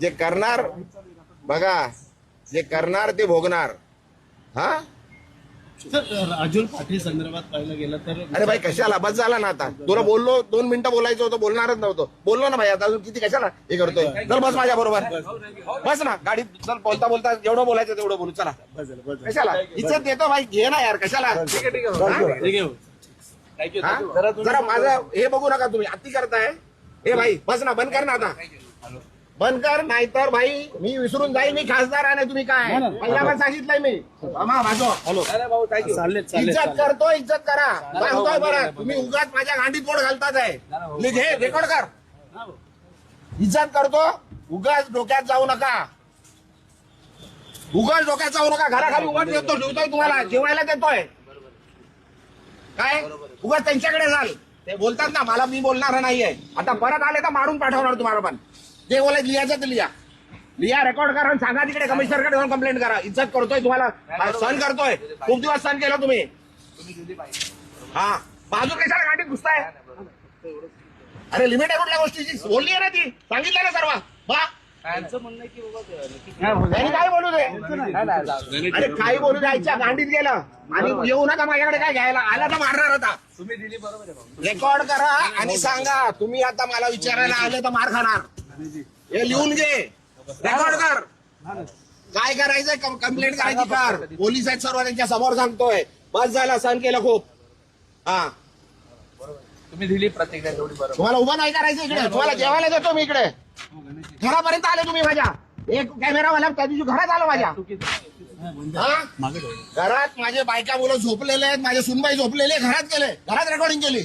जे करणार बघा, जे करणार ते भोगणार. हा सर राजूल पाटील संदर्भात पाहिलं गेलं तर अरे भाई कशाला, बस झाला ना आता. तुला बोललो 2 मिनिटं बोलायचं होतं, बोलणारच नव्हतं. बोललो ना भाई, आता अजून किती कशाला हे करतोय. चल बस माझ्या बरोबर, बस ना गाडीत. चल बोलता बोलता जेवढं बोलायचं तेवढं बोलू. चला कशाला इज्जत देतो भाई, घे ना यार कशाला. हा? जरा माझं हे बघू नका तुम्ही, अति करताय. हे भाई बस ना, बंद कर ना आता, बंद कर. नाहीतर भाई मी विसरून जाईल मी खासदार आहे. तुम्ही काय पहिल्यावर सांगितलंय मी. हॅलो, इज्जत करतो, इज्जत करा. सांगतोय बरं, तुम्ही उगाच माझ्या गांडीत पोट घालतात आहे. घे रेकॉर्ड कर. इज्जत करतो, उगाच डोक्यात जाऊ नका. उगाच डोक्यात जाऊ नका. घराखाली उगाच देतो, ठेवतोय तुम्हाला जेवायला देतोय. काय उगाच त्यांच्याकडे जाल. ते बोलतात ना मला, मी बोलणार नाहीये. आता परत आले तर मारून पाठवणार तुम्हाला. पण जे बोलायचं लिहायचं ते लिहा, रेकॉर्ड करा आणि सांगा तिकडे कमिशनरकडे जाऊन कंप्लेंट करा. इज्जत करतोय तुम्हाला, सहन करतोय. खूप दिवस सहन केलं तुम्ही. हा बाजू कशाला गाडीत घुसताय. अरे लिमिट आहे कुठल्या गोष्टीची, बोलली आहे ना ती, सांगितलं ना सर्व. त्यांनी काय बोलू दे, अरे काही बोलू द्यायच्या गांडीत गेलं. आणि येऊ नका माझ्याकडे काय घ्यायला. आला तर मारणार आता. तुम्ही दिली बरोबर आहे. रेकॉर्ड करा आणि सांगा. तुम्ही आता मला विचारायला आले तर मार खाणार. हे लिहून घे, रेकॉर्ड कर. काय करायचंय, कंप्लेंट करायची कर. पोलीस आहेत सर्व, त्यांच्या समोर सांगतोय. बस झाला, सहन केलं खूप. हा तुम्ही दिली प्रतिक्रिया तेवढी बरोबर. तुम्हाला उभं नाही करायचं इकडे. तुम्हाला जेवायला देतो मी इकडे. घरापर्यंत आले तुम्ही माझ्या. एक कॅमेरावाला त्या दिवशी घरात आलो माझ्या. घरात माझे बायका मुलं झोपलेले आहेत, माझे सुनबाई झोपलेले, घरात गेले, घरात रेकॉर्डिंग केली.